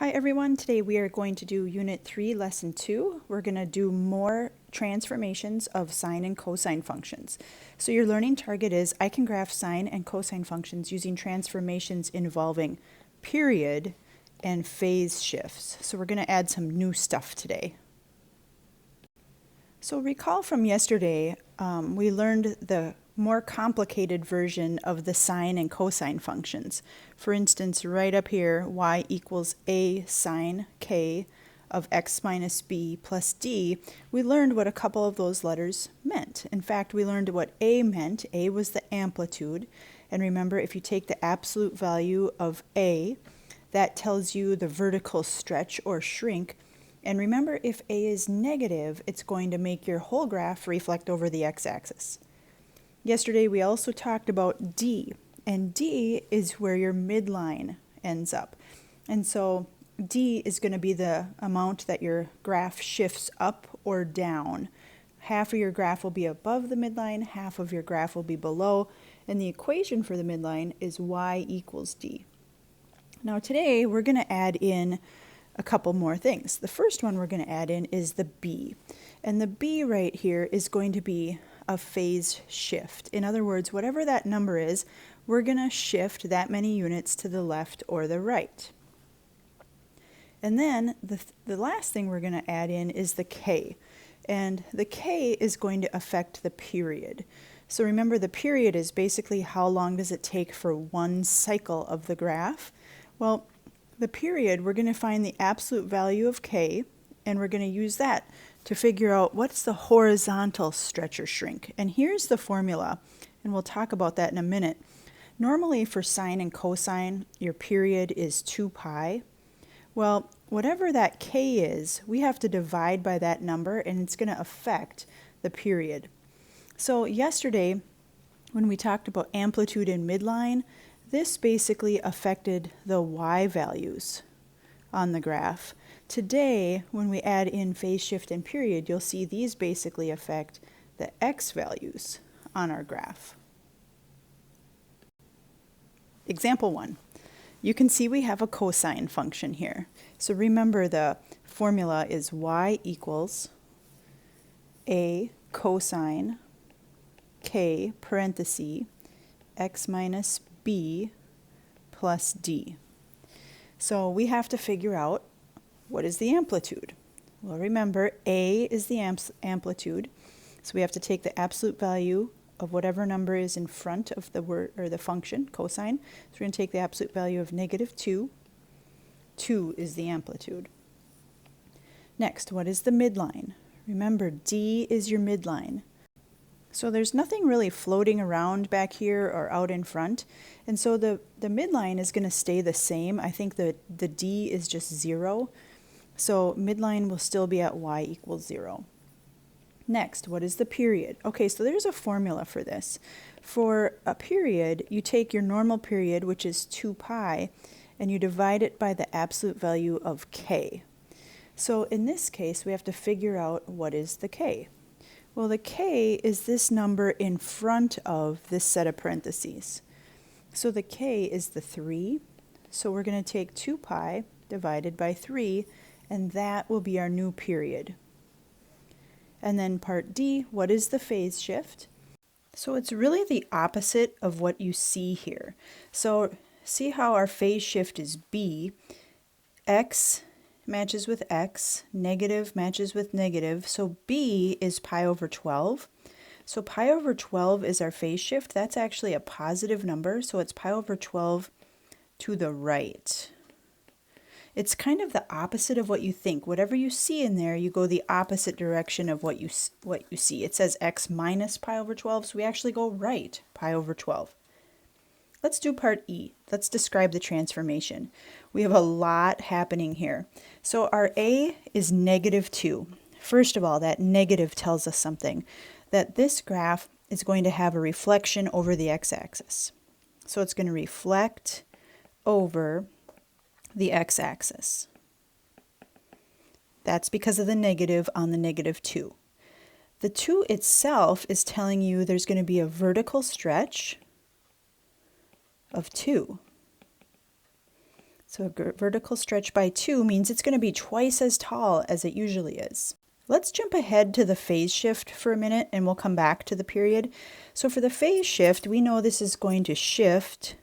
Hi everyone, today we are going to do Unit 3, Lesson 2. We're going to do more transformations of sine and cosine functions. So your learning target is I can graph sine and cosine functions using transformations involving period and phase shifts. So we're going to add some new stuff today. So recall from yesterday, we learned the more complicated version of the sine and cosine functions. For instance, right up here, y equals a sine k of x minus b plus d, we learned what a couple of those letters meant. In fact, we learned what a meant. A was the amplitude. And remember, if you take the absolute value of a, that tells you the vertical stretch or shrink. And remember, if a is negative, it's going to make your whole graph reflect over the x-axis. Yesterday, we also talked about D, and D is where your midline ends up. And so D is going to be the amount that your graph shifts up or down. Half of your graph will be above the midline, half of your graph will be below, and the equation for the midline is y equals D. Now today, we're going to add in a couple more things. The first one we're going to add in is the B. And the B right here is going to be a phase shift. In other words, whatever that number is, we're going to shift that many units to the left or the right. And then the last thing we're going to add in is the K. And the K is going to affect the period. So remember, the period is basically how long does it take for one cycle of the graph. Well, the period, we're going to find the absolute value of K, and we're going to use that to figure out what's the horizontal stretch or shrink. And here's the formula, and we'll talk about that in a minute. Normally for sine and cosine, your period is 2 pi. Well, whatever that K is, we have to divide by that number, and it's going to affect the period. So yesterday, when we talked about amplitude and midline, this basically affected the y values on the graph. Today, when we add in phase shift and period, you'll see these basically affect the x values on our graph. Example 1. You can see we have a cosine function here. So remember, the formula is y equals a cosine k parenthesis x minus b plus d. So we have to figure out what is the amplitude. Well, remember, a is the amplitude, so we have to take the absolute value of whatever number is in front of the word or the function cosine. So we're going to take the absolute value of -2. 2 is the amplitude. Next, what is the midline? Remember, D is your midline. So there's nothing really floating around back here or out in front. And so the midline is going to stay the same. I think the D is just 0. So midline will still be at y equals 0. Next, what is the period? Okay, so there's a formula for this. For a period, you take your normal period, which is 2 pi, and you divide it by the absolute value of k. So in this case, we have to figure out what is the k. Well, the k is this number in front of this set of parentheses. So the k is the 3. So we're going to take 2 pi divided by 3, and that will be our new period. And then part D, what is the phase shift? So it's really the opposite of what you see here. So see how our phase shift is B. X matches with x, negative matches with negative, so b is pi over 12. So pi over 12 is our phase shift. That's actually a positive number, so it's pi over 12 to the right. It's kind of the opposite of what you think. Whatever you see in there, you go the opposite direction of what you see. It says x minus pi over 12, so we actually go right, pi over 12. Let's do part E. Let's describe the transformation. We have a lot happening here. So our A is -2. First of all, that negative tells us something, that this graph is going to have a reflection over the x-axis. So it's going to reflect over the x-axis. That's because of the negative on the -2. The 2 itself is telling you there's going to be a vertical stretch of 2. So a vertical stretch by 2 means it's going to be twice as tall as it usually is. Let's jump ahead to the phase shift for a minute and we'll come back to the period. So for the phase shift, we know this is going to shift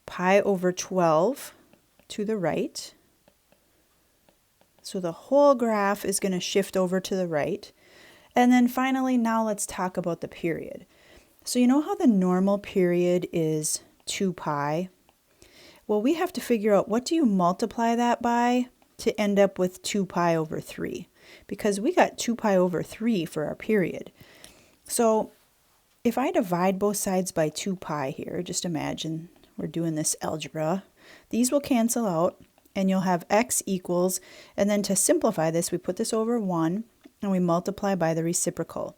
pi over 12 to the right. So the whole graph is going to shift over to the right. And then finally, now let's talk about the period. So you know how the normal period is 2 pi? Well, we have to figure out what do you multiply that by to end up with 2 pi over 3, because we got 2 pi over 3 for our period. So if I divide both sides by 2 pi here, just imagine we're doing this algebra, these will cancel out and you'll have x equals, and then to simplify this, we put this over 1 and we multiply by the reciprocal.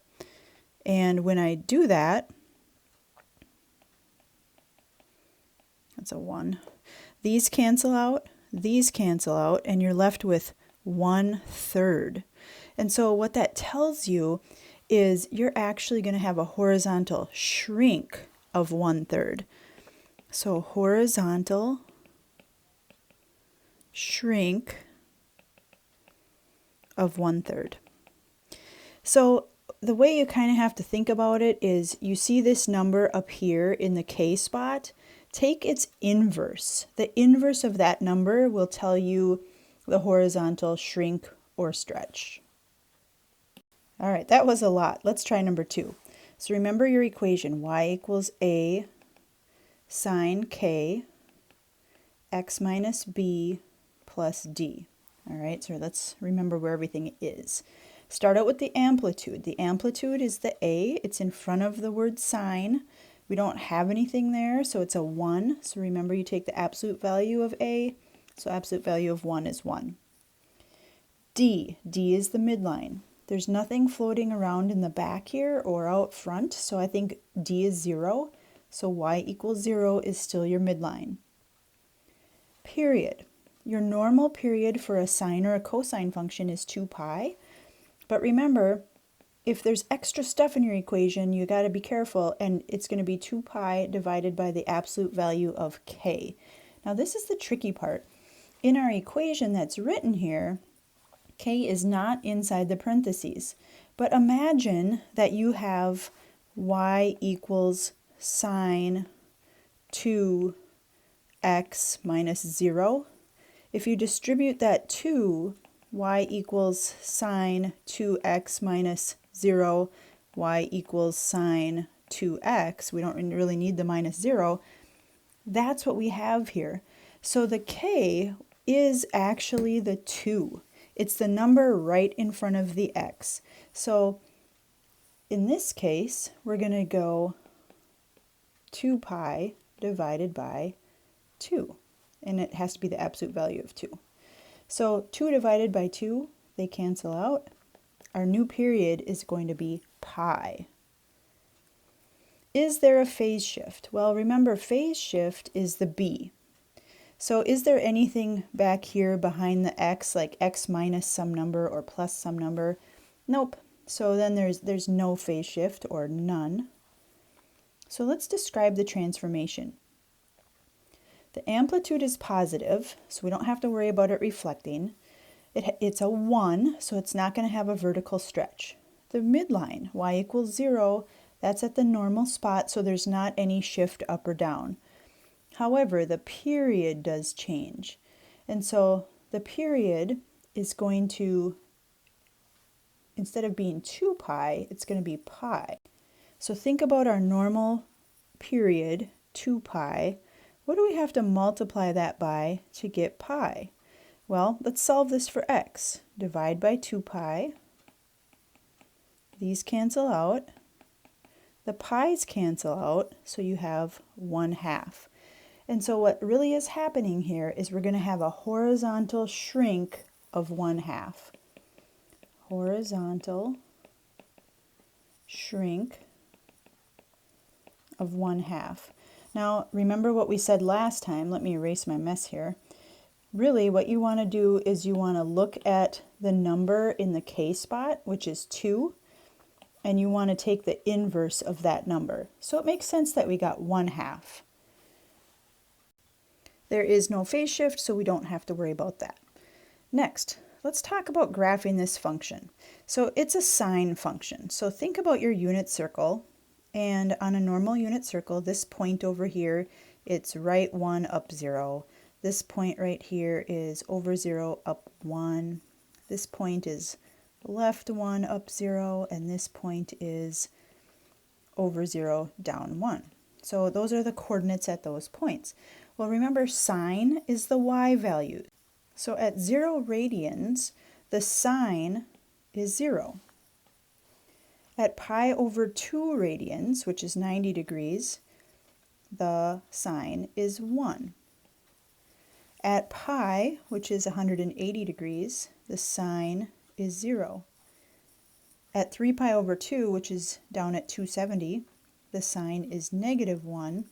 And when I do that, that's a 1. These cancel out, and you're left with 1/3. And so what that tells you is you're actually going to have a horizontal shrink of 1/3. So horizontal shrink of 1/3. So the way you kind of have to think about it is you see this number up here in the K spot. Take its inverse. The inverse of that number will tell you the horizontal shrink or stretch. All right, that was a lot. Let's try number 2. So remember your equation, y equals a sine k x minus b plus d. All right, so let's remember where everything is. Start out with the amplitude. The amplitude is the a. It's in front of the word sine. We don't have anything there, so it's a 1. So remember, you take the absolute value of a. So absolute value of 1 is 1. D is the midline. There's nothing floating around in the back here or out front, so I think d is 0. So y equals 0 is still your midline. Period. Your normal period for a sine or a cosine function is 2 pi. But remember, if there's extra stuff in your equation, you got to be careful, and it's going to be 2 pi divided by the absolute value of k. Now this is the tricky part. In our equation that's written here, k is not inside the parentheses. But imagine that you have y equals sine 2x minus 0. If you distribute that 2, y equals sine 2x minus 0, y equals sine 2x. We don't really need the minus 0. That's what we have here. So the k is actually the 2. It's the number right in front of the x. So in this case, we're going to go 2 pi divided by 2. And it has to be the absolute value of 2. So 2 divided by 2, they cancel out. Our new period is going to be pi. Is there a phase shift? Well, remember, phase shift is the b. So is there anything back here behind the x, like x minus some number or plus some number? Nope. So then there's no phase shift, or none. So let's describe the transformation. The amplitude is positive, so we don't have to worry about it reflecting. It's a 1, so it's not going to have a vertical stretch. The midline, y equals 0, that's at the normal spot, so there's not any shift up or down. However, the period does change. And so the period is going to, instead of being 2 pi, it's going to be pi. So think about our normal period, 2 pi. What do we have to multiply that by to get pi? Well, let's solve this for x. Divide by 2 pi. These cancel out. The pi's cancel out, so you have 1/2. And so what really is happening here is we're going to have a horizontal shrink of 1/2. Horizontal shrink of 1/2. Now, remember what we said last time. Let me erase my mess here. Really, what you want to do is you want to look at the number in the k spot, which is 2, and you want to take the inverse of that number. So it makes sense that we got 1/2. There is no phase shift, so we don't have to worry about that. Next, let's talk about graphing this function. So it's a sine function. So think about your unit circle, and on a normal unit circle, this point over here, it's right 1 up 0. This point right here is over 0 up 1. This point is left 1 up 0, and this point is over 0 down 1. So those are the coordinates at those points. Well, remember, sine is the y value. So at 0 radians, the sine is 0. At pi over 2 radians, which is 90 degrees, the sine is 1. At pi, which is 180 degrees, the sine is 0. At 3 pi over 2, which is down at 270, the sine is negative 1.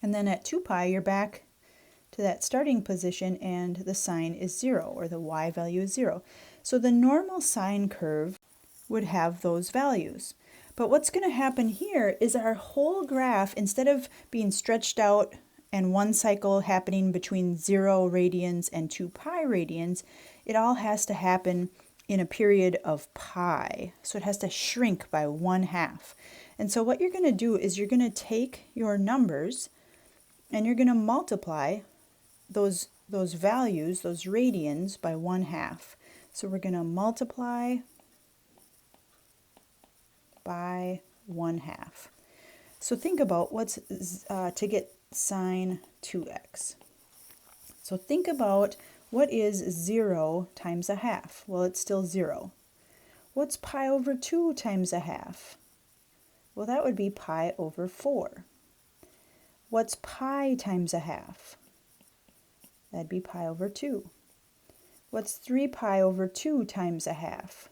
And then at 2 pi, you're back to that starting position and the sine is 0, or the y value is 0. So the normal sine curve would have those values. But what's going to happen here is our whole graph, instead of being stretched out and one cycle happening between 0 radians and 2 pi radians, it all has to happen in a period of pi. So it has to shrink by 1/2. And so what you're going to do is you're going to take your numbers and you're going to multiply those values, those radians, by 1/2. So we're going to multiply by 1/2. So think about what's to get sine 2x. So think about, what is 0 times 1/2? Well, it's still 0. What's pi over 2 times 1/2? Well, that would be pi over 4. What's pi times 1/2? That'd be pi over 2. What's 3 pi over 2 times 1/2?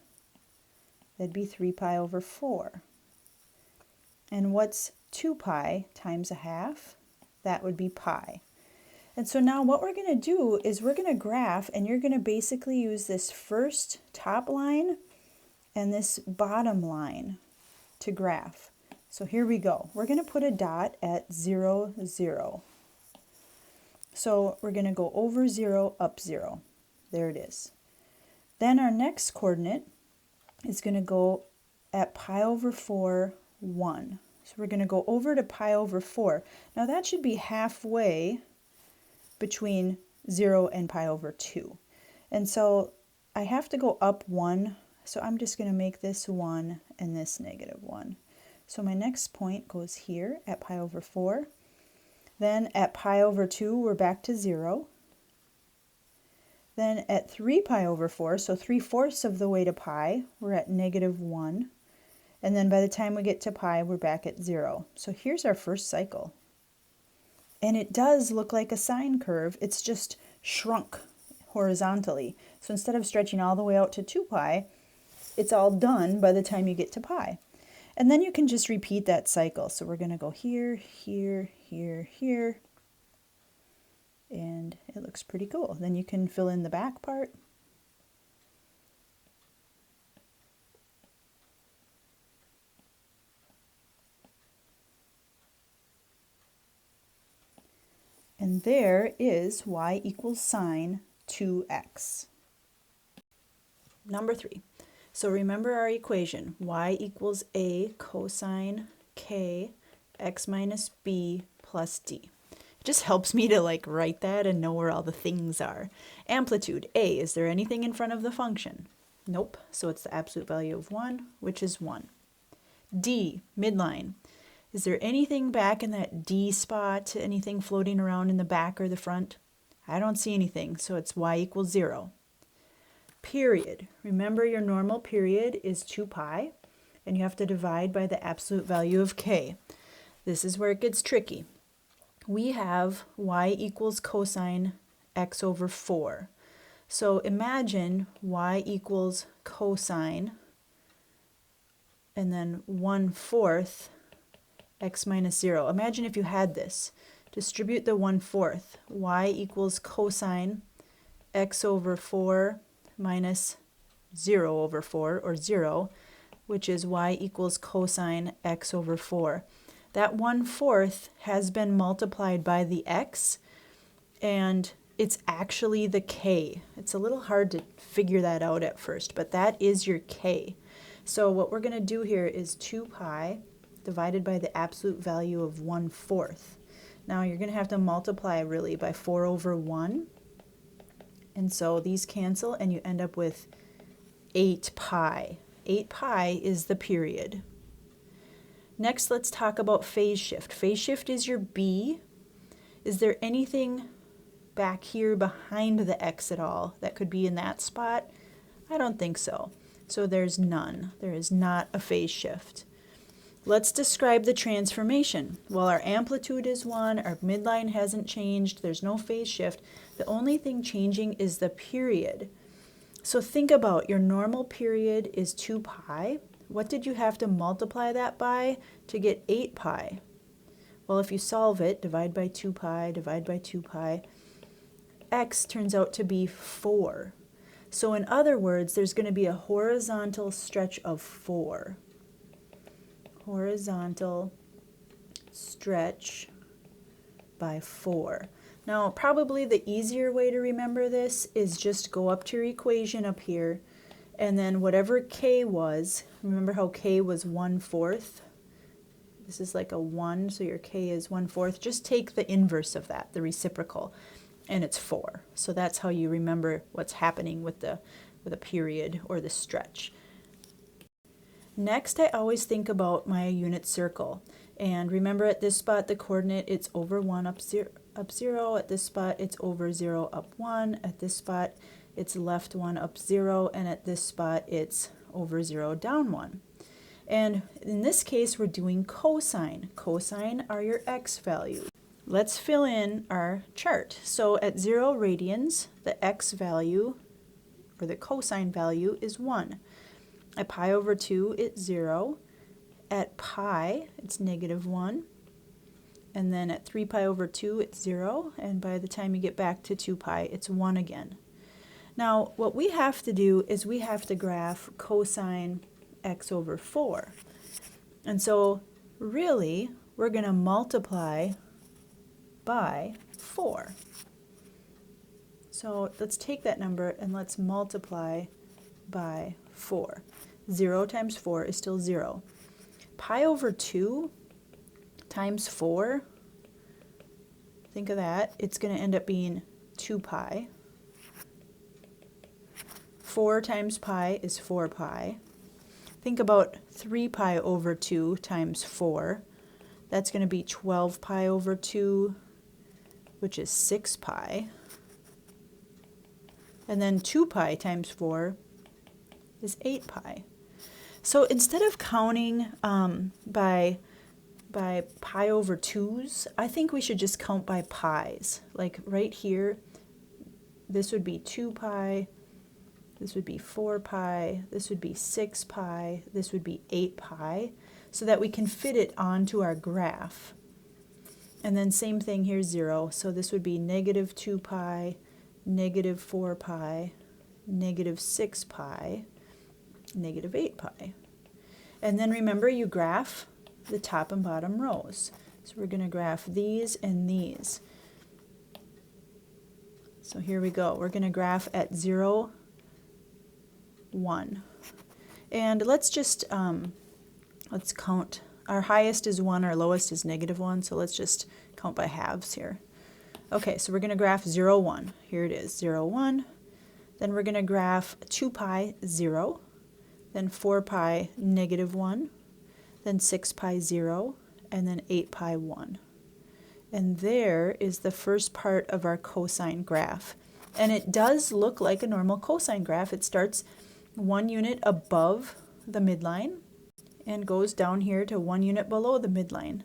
That'd be 3 pi over 4. And what's 2 pi times 1/2? That would be pi. And so now what we're going to do is we're going to graph, and you're going to basically use this first top line and this bottom line to graph. So here we go. We're going to put a dot at 0, 0. So we're going to go over 0, up 0. There it is. Then our next coordinate is going to go at pi over 4, 1. So we're going to go over to pi over 4. Now that should be halfway between 0 and pi over 2. And so I have to go up 1. So I'm just going to make this 1 and this negative 1. So my next point goes here at pi over 4. Then at pi over 2, we're back to 0. Then at 3 pi over 4, so 3/4 of the way to pi, we're at negative 1. And then by the time we get to pi, we're back at 0. So here's our first cycle. And it does look like a sine curve. It's just shrunk horizontally. So instead of stretching all the way out to 2 pi, it's all done by the time you get to pi. And then you can just repeat that cycle. So we're going to go here, here, here, here. And it looks pretty cool. Then you can fill in the back part. And there is y equals sine 2x. Number 3. So remember our equation, y equals a cosine k x minus b plus d. It just helps me to write that and know where all the things are. Amplitude, a, is there anything in front of the function? Nope, so it's the absolute value of 1, which is 1. D, midline. Is there anything back in that D spot, anything floating around in the back or the front? I don't see anything, so it's y equals 0. Period. Remember, your normal period is 2 pi, and you have to divide by the absolute value of k. This is where it gets tricky. We have y equals cosine x over 4. So imagine y equals cosine, and then 1/4 x minus 0. Imagine if you had this. Distribute the 1/4. Y equals cosine x over 4 minus 0 over 4, or 0, which is y equals cosine x over 4. That 1/4 has been multiplied by the x, and it's actually the k. It's a little hard to figure that out at first, but that is your k. So what we're going to do here is 2 pi divided by the absolute value of 1/4. Now you're going to have to multiply really by 4 over 1. And so these cancel and you end up with 8 pi. 8 pi is the period. Next, let's talk about phase shift. Phase shift is your b. Is there anything back here behind the x at all that could be in that spot? I don't think so. So there's none. There is not a phase shift. Let's describe the transformation. Well, our amplitude is 1, our midline hasn't changed, there's no phase shift. The only thing changing is the period. So think about your normal period is 2 pi. What did you have to multiply that by to get 8 pi? Well, if you solve it, divide by 2 pi, divide by 2 pi, x turns out to be 4. So in other words, there's going to be a horizontal stretch of 4. Horizontal stretch by 4. Now, probably the easier way to remember this is just go up to your equation up here, and then whatever k was, remember how k was 1/4? This is like a 1, so your k is 1/4. Just take the inverse of that, the reciprocal, and it's 4. So that's how you remember what's happening with a period or the stretch. Next, I always think about my unit circle. And remember, at this spot, the coordinate, it's over 1 up 0. At this spot, it's over 0 up 1. At this spot, it's left 1 up 0. And at this spot, it's over 0 down 1. And in this case, we're doing cosine. Cosine are your x values. Let's fill in our chart. So at 0 radians, the x value, or the cosine value, is 1. At pi over 2, it's 0. At pi, it's -1. And then at 3 pi over 2, it's 0. And by the time you get back to 2 pi, it's 1 again. Now, what we have to do is we have to graph cosine x over 4. And so, really, we're going to multiply by 4. So let's take that number and let's multiply by 4. 0 times 4 is still 0. Pi over 2 times 4, think of that, it's going to end up being 2 pi. 4 times pi is 4 pi. Think about 3 pi over 2 times 4. That's going to be 12 pi over 2, which is 6 pi. And then 2 pi times 4 is 8 pi. So instead of counting by pi over 2's, I think we should just count by pi's. Like right here, this would be 2 pi, this would be 4 pi, this would be 6 pi, this would be 8 pi, so that we can fit it onto our graph. And then same thing here, 0. So this would be -2 pi, -4 pi, -6 pi, -8 pi. And then remember, you graph the top and bottom rows. So we're going to graph these and these. So here we go. We're going to graph at 0, 1. And let's just, let's count. Our highest is 1, our lowest is -1, so let's just count by halves here. Okay, so we're going to graph 0, 1. Here it is, 0, 1. Then we're going to graph 2 pi, 0. Then 4 pi, -1. Then 6 pi, 0. And then 8 pi, 1. And there is the first part of our cosine graph. And it does look like a normal cosine graph. It starts 1 unit above the midline and goes down here to 1 unit below the midline.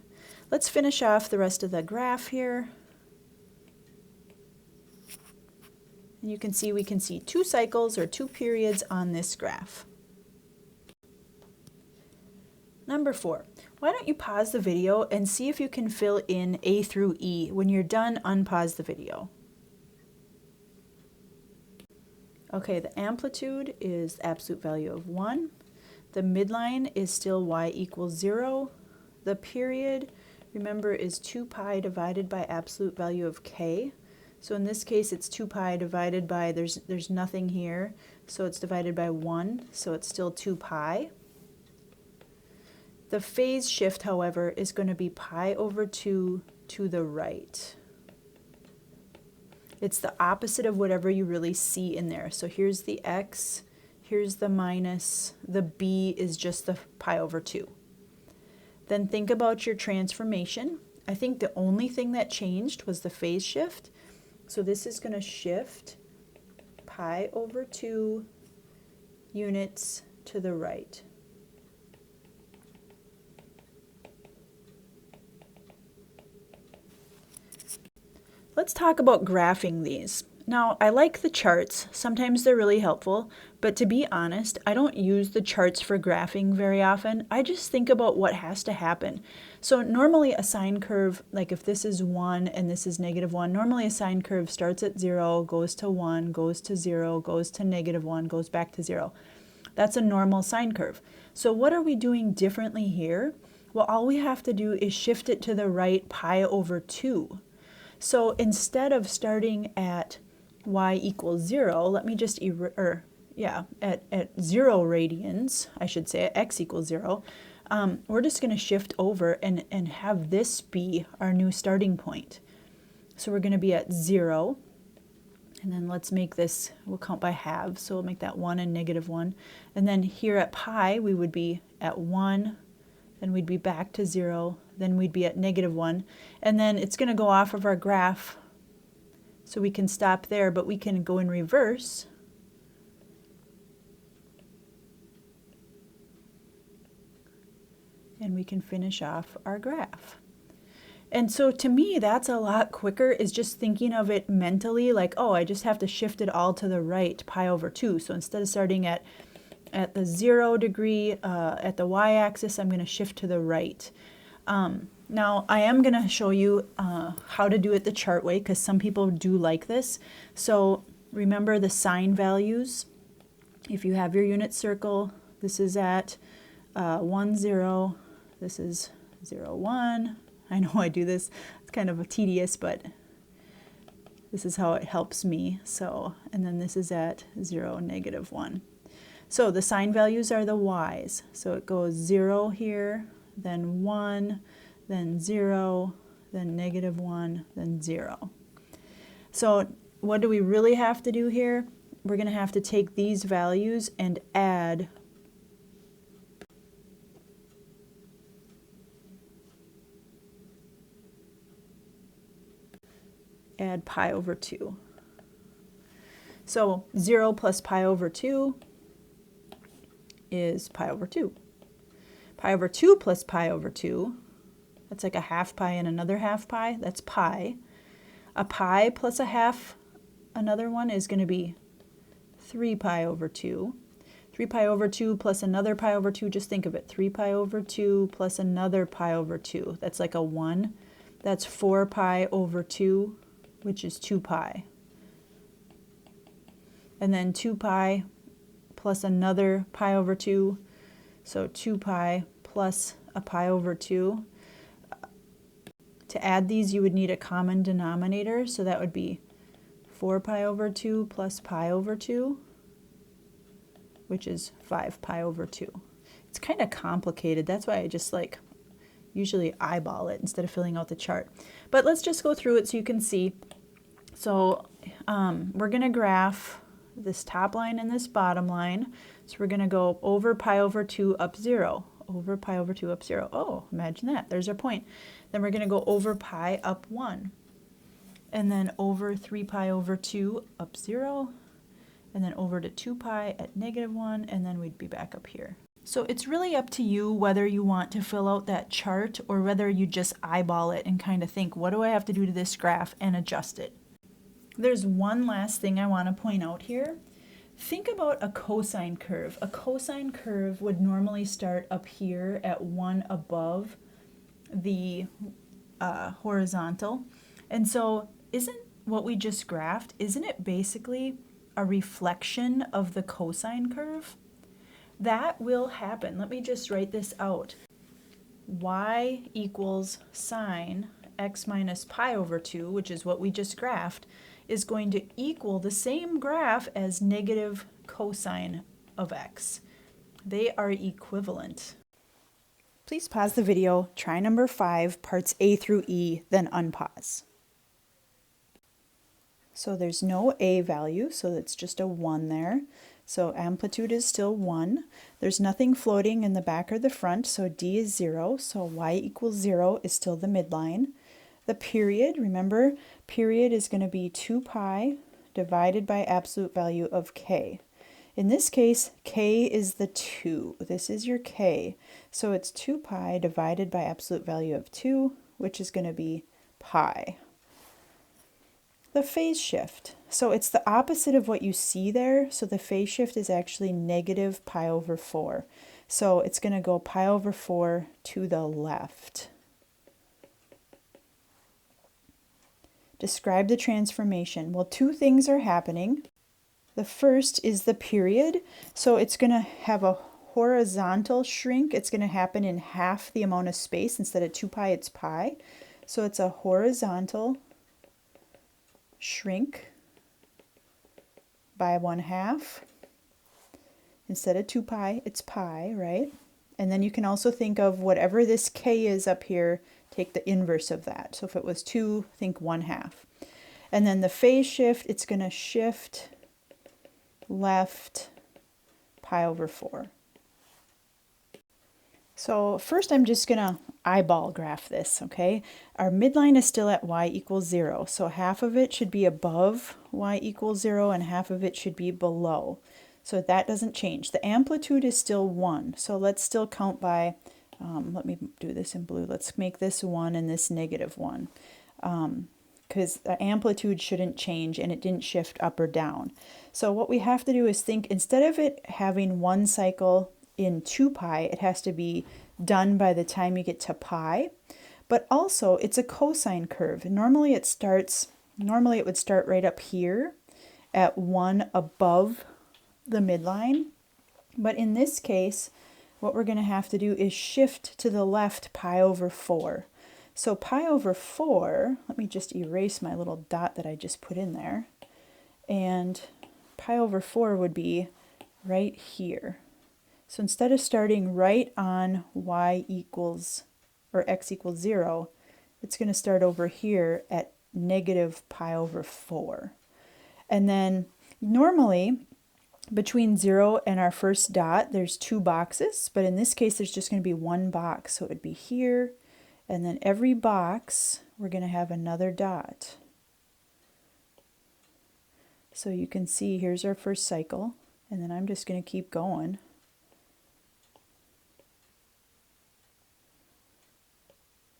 Let's finish off the rest of the graph here. And you can see we can see 2 cycles or 2 periods on this graph. Number 4, why don't you pause the video and see if you can fill in A through E. When you're done, unpause the video. Okay, the amplitude is the absolute value of 1. The midline is still y equals 0. The period, remember, is 2 pi divided by absolute value of k. So in this case, it's 2 pi divided by, there's nothing here, so it's divided by 1, so it's still 2 pi. The phase shift, however, is going to be pi over 2 to the right. It's the opposite of whatever you really see in there. So here's the x, here's the minus, the b is just the pi over 2. Then think about your transformation. I think the only thing that changed was the phase shift. So this is going to shift pi over 2 units to the right. Let's talk about graphing these. Now, I like the charts. Sometimes they're really helpful, but to be honest, I don't use the charts for graphing very often. I just think about what has to happen. So normally a sine curve, like if this is 1 and this is -1, normally a sine curve starts at 0, goes to 1, goes to 0, goes to -1, goes back to 0. That's a normal sine curve. So what are we doing differently here? Well, all we have to do is shift it to the right pi over 2. So instead of starting at y equals 0, let me just at 0 radians, I should say, at x equals 0, we're just going to shift over and have this be our new starting point. So we're going to be at 0, and then let's make this, we'll count by halves, so we'll make that 1 and -1. And then here at pi, we would be at 1, then we'd be back to 0, then we'd be at -1, and then it's going to go off of our graph. So we can stop there, but we can go in reverse. And we can finish off our graph. And so to me, that's a lot quicker, is just thinking of it mentally, like, oh, I just have to shift it all to the right, pi over 2. So instead of starting at the 0 degree, at the y-axis, I'm going to shift to the right. Now, I am going to show you how to do it the chart way, because some people do like this. So remember the sine values. If you have your unit circle, this is at 1, 0. This is 0, 1. I know I do this. It's kind of tedious, but this is how it helps me. So, and then this is at 0, -1. So the sine values are the y's. So it goes 0 here, then 1, then 0, then -1, then 0. So what do we really have to do here? We're going to have to take these values and add pi over 2. So 0 plus pi over 2 is pi over 2. Pi over 2 plus pi over 2, that's like a half pi and another half pi, that's pi. A pi plus a half, another one, is going to be 3 pi over 2. 3 pi over 2 plus another pi over 2, just think of it, 3 pi over 2 plus another pi over 2, that's like a 1. That's 4 pi over 2, which is 2 pi. And then 2 pi plus another pi over 2, so 2 pi plus a pi over 2. To add these, you would need a common denominator, so that would be 4 pi over 2 plus pi over 2, which is 5 pi over 2. It's kind of complicated. That's why I just usually eyeball it instead of filling out the chart. But let's just go through it so you can see. So we're going to graph this top line and this bottom line. So we're going to go over pi over 2 up 0. Over pi over 2 up 0. Oh, imagine that. There's our point. Then we're going to go over pi up 1. And then over 3 pi over 2 up 0. And then over to 2 pi at -1. And then we'd be back up here. So it's really up to you whether you want to fill out that chart or whether you just eyeball it and kind of think, what do I have to do to this graph, and adjust it. There's one last thing I want to point out here. Think about a cosine curve. A cosine curve would normally start up here at 1 above the horizontal. And so isn't what we just graphed, isn't it basically a reflection of the cosine curve? That will happen. Let me just write this out. Y equals sine x minus pi over 2, which is what we just graphed. is going to equal the same graph as negative cosine of x. They are equivalent. Please pause the video, try number 5, parts A through E, then unpause. So there's no A value, so it's just a 1 there. So amplitude is still 1. There's nothing floating in the back or the front, so D is 0. So y equals 0 is still the midline. The period, remember, period is going to be 2 pi divided by absolute value of k. In this case, k is the 2. This is your k. So it's 2 pi divided by absolute value of 2, which is going to be pi. The phase shift. So it's the opposite of what you see there. So the phase shift is actually negative pi over 4. So it's going to go pi over 4 to the left. Describe the transformation. Well, two things are happening. The first is the period. So it's going to have a horizontal shrink. It's going to happen in half the amount of space. Instead of 2 pi, it's pi. So it's a horizontal shrink by 1/2. Instead of 2 pi, it's pi, right? And then you can also think of whatever this k is up here, take the inverse of that. So if it was 2, think 1/2. And then the phase shift, it's going to shift left pi over 4. So first I'm just going to eyeball graph this, okay? Our midline is still at y equals 0, so half of it should be above y equals 0 and half of it should be below. So that doesn't change. The amplitude is still 1, so let's still count by, let me do this in blue. Let's make this 1 and this -1, because the amplitude shouldn't change and it didn't shift up or down. So what we have to do is think, instead of it having one cycle in 2 pi, it has to be done by the time you get to pi. But also, it's a cosine curve. Normally it would start right up here at 1 above the midline. But in this case, what we're going to have to do is shift to the left pi over 4. So pi over 4, let me just erase my little dot that I just put in there. And pi over 4 would be right here. So instead of starting right on y equals, or x equals 0, it's going to start over here at negative pi over 4. And then normally, between 0 and our first dot, there's 2 boxes, but in this case, there's just going to be 1 box. So it would be here, and then every box, we're going to have another dot. So you can see, here's our first cycle, and then I'm just going to keep going.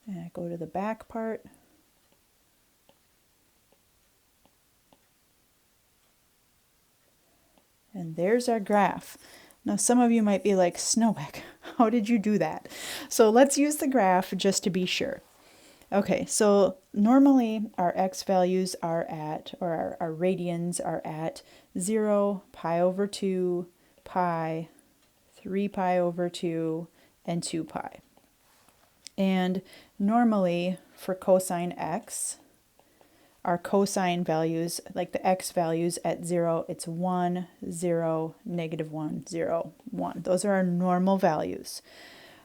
And I go to the back part. And there's our graph. Now some of you might be like, Snowbeck, how did you do that? So let's use the graph just to be sure. Okay, so normally our x values are at, or our radians are at 0, pi over 2, pi, 3 pi over 2, and 2 pi. And normally for cosine x, our cosine values, like the x values at 0, it's 1, 0, -1, 0, 1. Those are our normal values.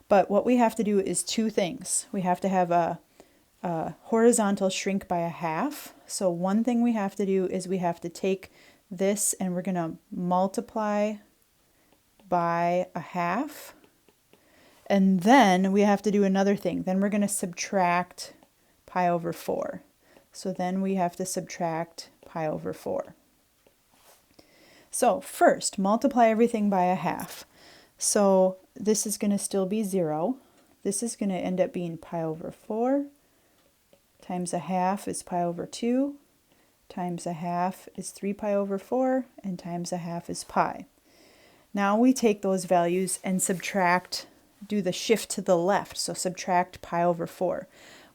But what we have to do is two things. We have to have a horizontal shrink by 1/2. So one thing we have to do is we have to take this and we're going to multiply by 1/2. And then we have to do another thing. Then we're going to subtract pi over 4. So then we have to subtract pi over 4. So first, multiply everything by 1/2. So this is going to still be 0. This is going to end up being pi over 4 times 1/2 is pi over 2 times 1/2 is 3 pi over 4 and times 1/2 is pi. Now we take those values and subtract, do the shift to the left, so subtract pi over 4.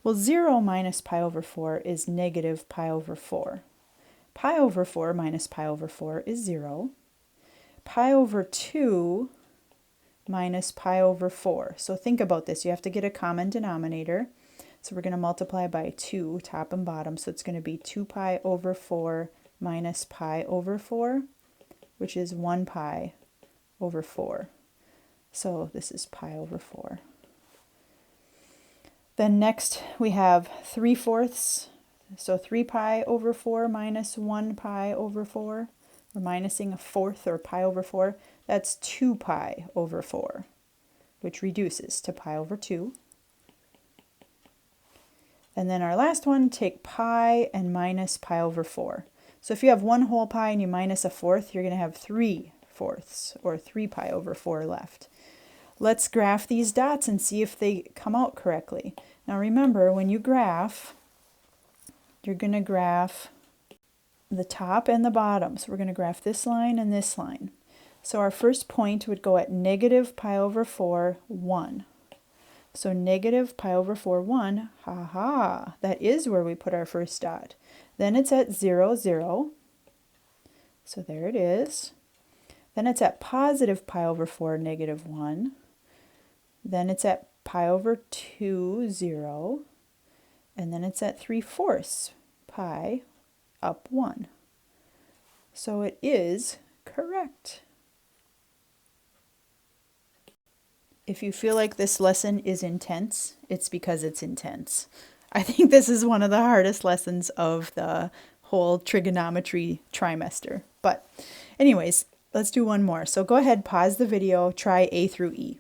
Well, 0 minus pi over 4 is negative pi over 4. Pi over 4 minus pi over 4 is 0. Pi over 2 minus pi over 4. So think about this. You have to get a common denominator. So we're going to multiply by 2, top and bottom. So it's going to be 2 pi over 4 minus pi over 4, which is 1 pi over 4. So this is pi over 4. Then next we have 3/4. So 3 pi over 4 minus 1 pi over 4. We're minusing a fourth, or pi over 4. That's 2 pi over 4, which reduces to pi over 2. And then our last one, take pi and minus pi over 4. So if you have 1 whole pi and you minus a fourth, you're going to have 3/4, or 3 pi over 4 left. Let's graph these dots and see if they come out correctly. Now remember, when you graph, you're going to graph the top and the bottom. So we're going to graph this line and this line. So our first point would go at negative pi over 4, 1. So negative pi over 4, 1, that is where we put our first dot. Then it's at 0, 0. So there it is. Then it's at positive pi over 4, negative 1. Then it's at pi over 2, 0. And then it's at 3/4 pi up 1. So it is correct. If you feel like this lesson is intense, it's because it's intense. I think this is one of the hardest lessons of the whole trigonometry trimester. But anyways, let's do one more. So go ahead, pause the video, try A through E.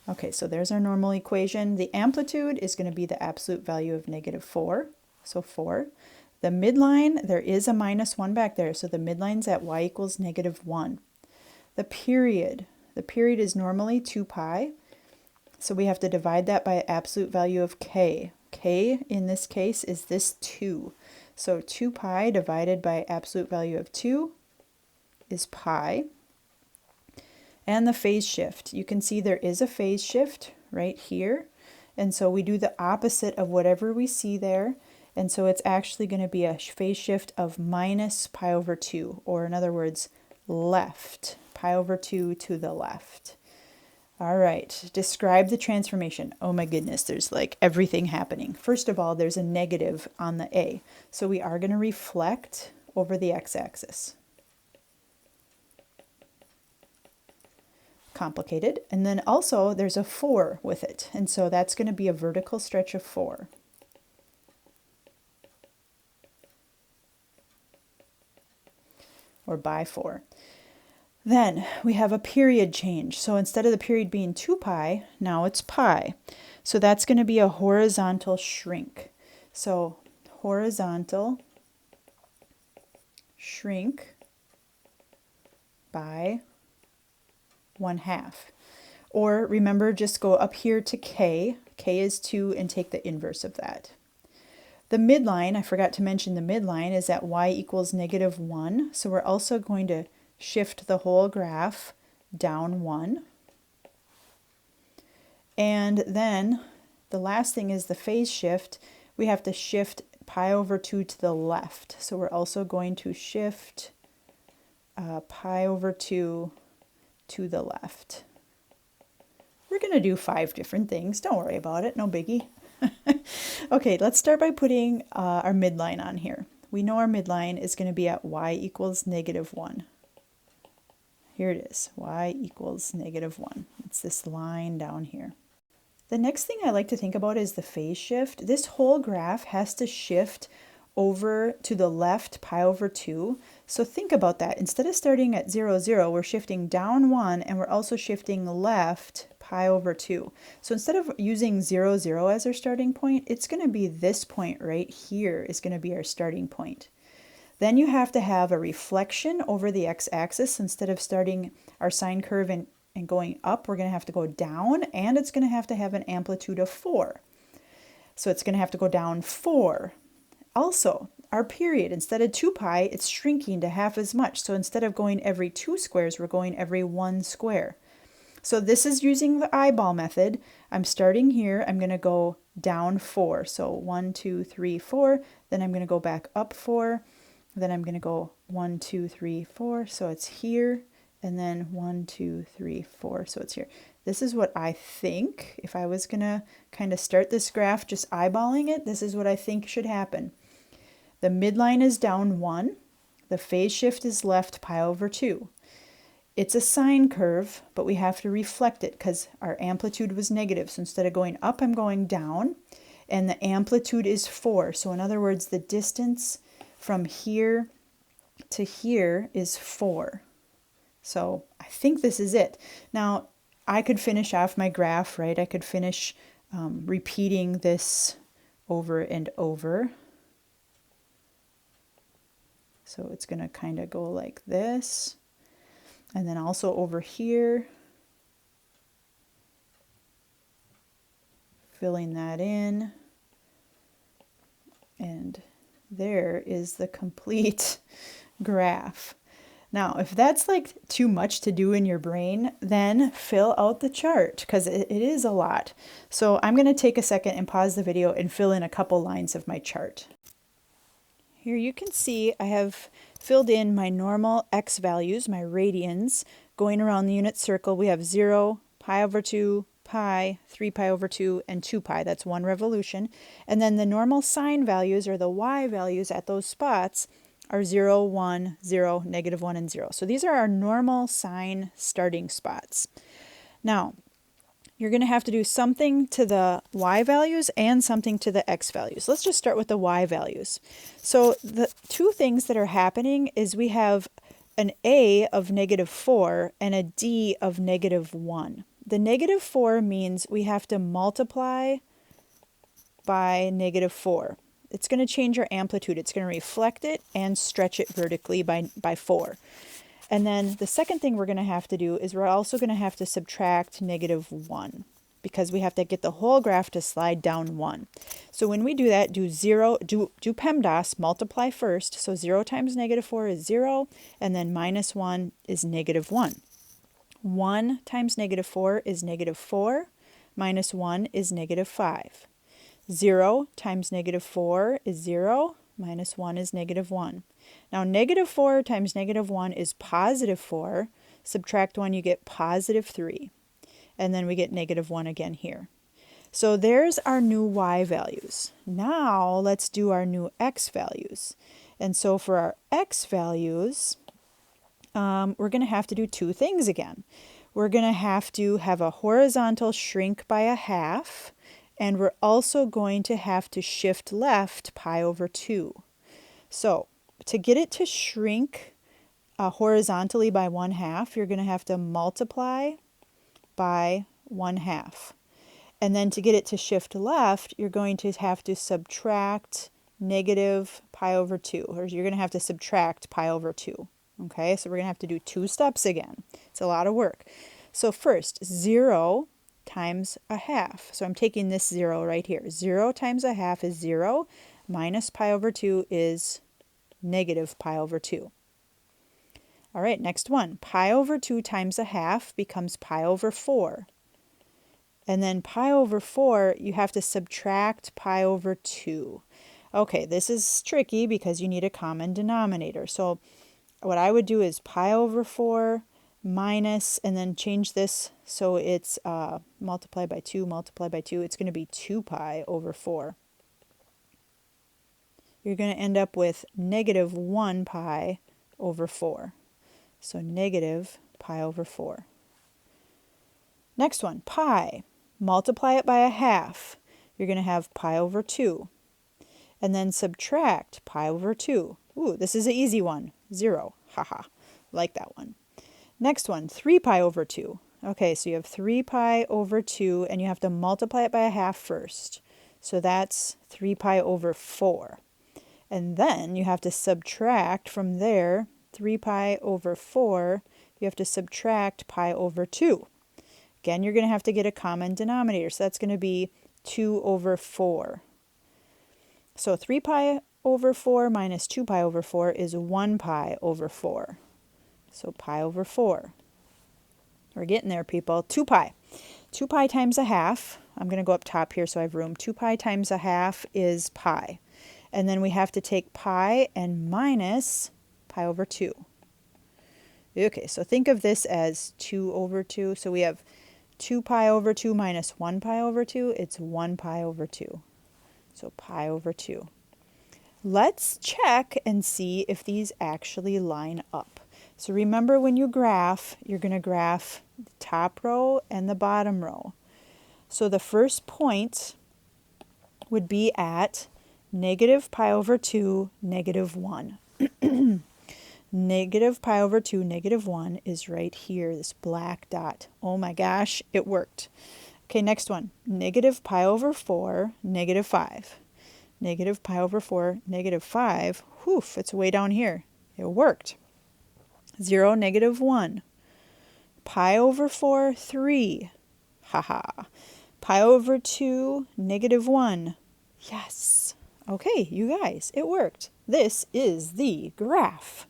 Okay, so there's our normal equation. The amplitude is going to be the absolute value of negative 4, so 4. The midline, there is a minus 1 back there, so the midline's at y equals negative 1. The period is normally 2 pi, so we have to divide that by absolute value of k. K in this case is this 2. So 2 pi divided by absolute value of 2 is pi. And the phase shift. You can see there is a phase shift right here. And so we do the opposite of whatever we see there. And so it's actually going to be a phase shift of minus pi over 2, or in other words, left. Pi over 2 to the left. All right, describe the transformation. Oh my goodness, there's like everything happening. First of all, there's a negative on the A. So we are going to reflect over the x-axis. Complicated. And then also there's a 4 with it. And so that's going to be a vertical stretch of 4. Or by 4. Then we have a period change. So instead of the period being 2 pi, now it's pi. So that's going to be a horizontal shrink. So horizontal shrink by 1/2. Or remember, just go up here to k. K is 2, and take the inverse of that. The midline, I forgot to mention the midline, is at y equals negative 1. So we're also going to shift the whole graph down 1. And then the last thing is the phase shift. We have to shift pi over 2 to the left. So we're also going to shift pi over 2 to the left. We're going to do 5 different things. Don't worry about it. No biggie. Okay, let's start by putting our midline on here. We know our midline is going to be at y equals negative 1. Here it is, y equals negative 1. It's this line down here. The next thing I like to think about is the phase shift. This whole graph has to shift over to the left pi over 2. So think about that. Instead of starting at 0, 0, we're shifting down 1, and we're also shifting left pi over 2. So instead of using 0, 0 as our starting point, it's going to be this point right here is going to be our starting point. Then you have to have a reflection over the x-axis. Instead of starting our sine curve and going up, we're going to have to go down, and it's going to have an amplitude of 4. So it's going to have to go down 4. Also, our period, instead of 2 pi, it's shrinking to half as much. So instead of going every 2 squares, we're going every 1 square. So this is using the eyeball method. I'm starting here. I'm going to go down 4. So 1, 2, 3, 4. Then I'm going to go back up 4. Then I'm going to go 1, 2, 3, 4. So it's here. and then 1, 2, 3, 4. So it's here. This is what I think, if I was going to kind of start this graph just eyeballing it, this is what I think should happen. The midline is down 1. The phase shift is left pi over 2. It's a sine curve, but we have to reflect it because our amplitude was negative. So instead of going up, I'm going down, and the amplitude is 4. So in other words, the distance from here to here is 4. So I think this is it. Now, I could finish off my graph, right? I could finish repeating this over and over. So it's going to kind of go like this. And then also over here, filling that in. And there is the complete graph. Now, if that's like too much to do in your brain, then fill out the chart because it is a lot. So I'm going to take a second and pause the video and fill in a couple lines of my chart. Here you can see I have filled in my normal x values, my radians, going around the unit circle. We have 0, pi over 2, pi, 3 pi over 2, and 2 pi. That's one revolution. And then the normal sine values, or the y values at those spots, are 0, 1, 0, -1, and 0. So these are our normal sine starting spots. Now, you're going to have to do something to the y values and something to the x values. Let's just start with the y values. So the two things that are happening is we have an a of -4 and a d of -1. The -4 means we have to multiply by -4. It's going to change our amplitude. It's going to reflect it and stretch it vertically by 4. And then the second thing we're going to have to do is we're also going to have to subtract -1 because we have to get the whole graph to slide down 1. So when we do that, do PEMDAS, multiply first. So 0 times -4 is 0, and then -1 is -1. 1 times -4 is -4, -1 is -5. 0 times -4 is 0, -1 is -1. Now, -4 times -1 is +4. Subtract 1, you get +3. And then we get -1 again here. So there's our new y values. Now, let's do our new x values. And so for our x values, we're going to have to do two things again. We're going to have a horizontal shrink by 1/2. And we're also going to have to shift left pi over 2. So to get it to shrink horizontally by 1/2, you're going to have to multiply by 1/2. And then to get it to shift left, you're going to have to subtract -pi over 2. Or you're going to have to subtract pi over 2. Okay, so we're going to have to do 2 steps again. It's a lot of work. So first, 0 times 1/2. So I'm taking this 0 right here. 0 times 1/2 is 0, minus pi over 2 is -pi over 2. All right, next one. Pi over 2 times 1/2 becomes pi over 4. And then pi over 4, you have to subtract pi over 2. Okay, this is tricky because you need a common denominator. So what I would do is pi over 4 minus, and then change this so it's multiply by 2, multiply by 2. It's going to be 2 pi over 4. You're going to end up with -1 pi over 4. So -pi over 4. Next one, pi. Multiply it by 1/2. You're going to have pi over 2. And then subtract pi over 2. Ooh, this is an easy one. 0. Haha. Like that one. Next one, 3 pi over 2. Okay, so you have 3 pi over 2, and you have to multiply it by 1/2 first. So that's 3 pi over 4. And then you have to subtract from there, 3 pi over 4, you have to subtract pi over 2. Again, you're going to have to get a common denominator, so that's going to be 2 over 4. So 3 pi over 4 minus 2 pi over 4 is 1 pi over 4. So pi over 4. We're getting there, people. 2 pi. 2 pi times 1/2. I'm going to go up top here so I have room. 2 pi times 1/2 is pi. And then we have to take pi and minus pi over 2. Okay, so think of this as 2 over 2. So we have 2 pi over 2 minus 1 pi over 2. It's 1 pi over 2. So pi over 2. Let's check and see if these actually line up. So remember, when you graph, you're going to graph the top row and the bottom row. So the first point would be at negative pi over 2, negative 1. Negative pi over 2, negative 1 is right here, this black dot. Oh my gosh, it worked. Okay, next one. Negative pi over 4, negative 5. Negative pi over 4, negative 5. Whew, it's way down here. It worked. 0, negative 1. Pi over 4, 3. Haha. Pi over 2, negative 1. Yes. Okay, you guys, it worked. This is the graph.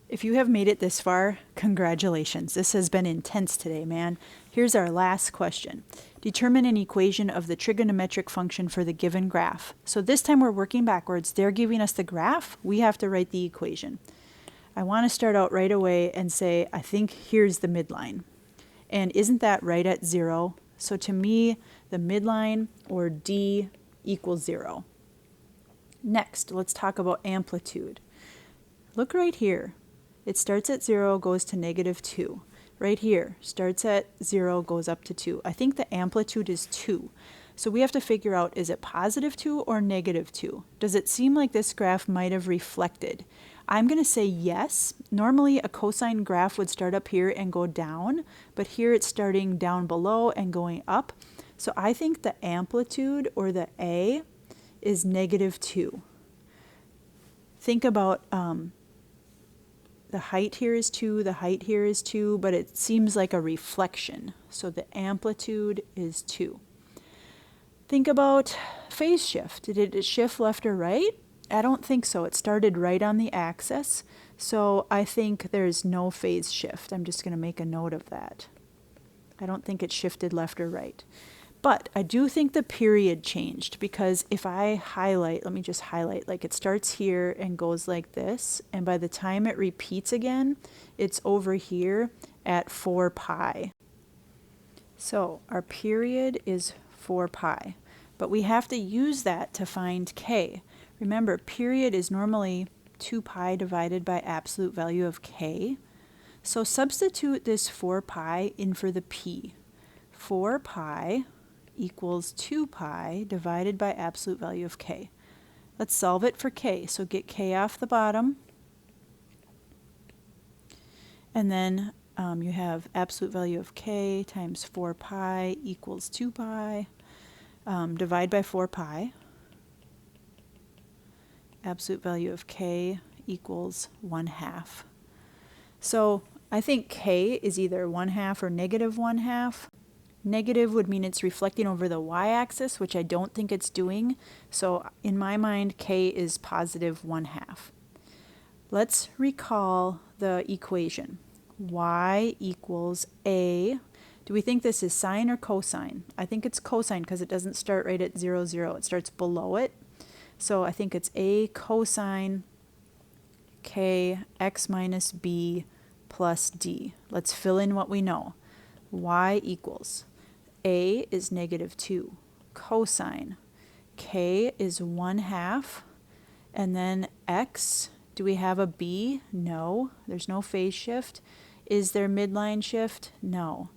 If you have made it this far, congratulations. This has been intense today, man. Here's our last question. Determine an equation of the trigonometric function for the given graph. So this time we're working backwards. They're giving us the graph. We have to write the equation. I want to start out right away and say, I think here's the midline. And isn't that right at 0? So to me, the midline, or D, equals 0. Next, let's talk about amplitude. Look right here. It starts at 0, goes to negative 2. Right here, starts at 0, goes up to 2. I think the amplitude is 2. So we have to figure out, is it positive 2 or negative 2? Does it seem like this graph might have reflected? I'm going to say yes. Normally a cosine graph would start up here and go down, but here it's starting down below and going up. So I think the amplitude, or the A, is negative 2. Think about the height here is 2, the height here is 2, but it seems like a reflection. So the amplitude is 2. Think about phase shift. Did it shift left or right? I don't think so. It started right on the axis. So I think there's no phase shift. I'm just going to make a note of that. I don't think it shifted left or right. But I do think the period changed, because if I highlight, let me just highlight, like it starts here and goes like this, and by the time it repeats again, it's over here at 4 pi. So our period is 4 pi, but we have to use that to find k. Remember, period is normally 2 pi divided by absolute value of k. So substitute this 4 pi in for the p. 4 pi equals 2 pi divided by absolute value of k. Let's solve it for k. So get k off the bottom. And then you have absolute value of k times 4 pi equals 2 pi. Divide by 4 pi. Absolute value of k equals 1/2. So I think k is either 1/2 or negative 1/2. Negative would mean it's reflecting over the y-axis, which I don't think it's doing. So in my mind, k is positive 1/2. Let's recall the equation. Y equals a. Do we think this is sine or cosine? I think it's cosine because it doesn't start right at 0, 0. It starts below it. So I think it's a cosine k x minus b plus d. Let's fill in what we know. Y equals a is negative 2, cosine k is 1/2, and then x, do we have a b? No, there's no phase shift. Is there midline shift? No.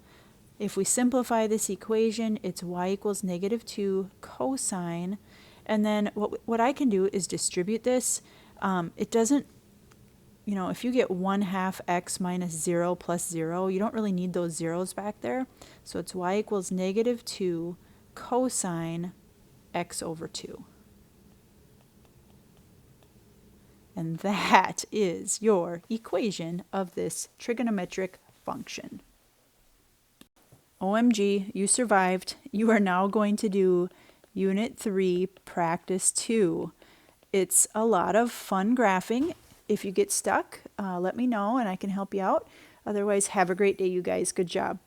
If we simplify this equation, it's y equals negative 2 cosine, and then what I can do is distribute this. It doesn't, you know, if you get 1/2 x minus 0 plus 0, you don't really need those zeros back there. So it's y equals negative 2 cosine x over 2. And that is your equation of this trigonometric function. OMG, you survived. You are now going to do Unit 3, Practice 2. It's a lot of fun graphing. If you get stuck, let me know and I can help you out. Otherwise, have a great day, you guys. Good job.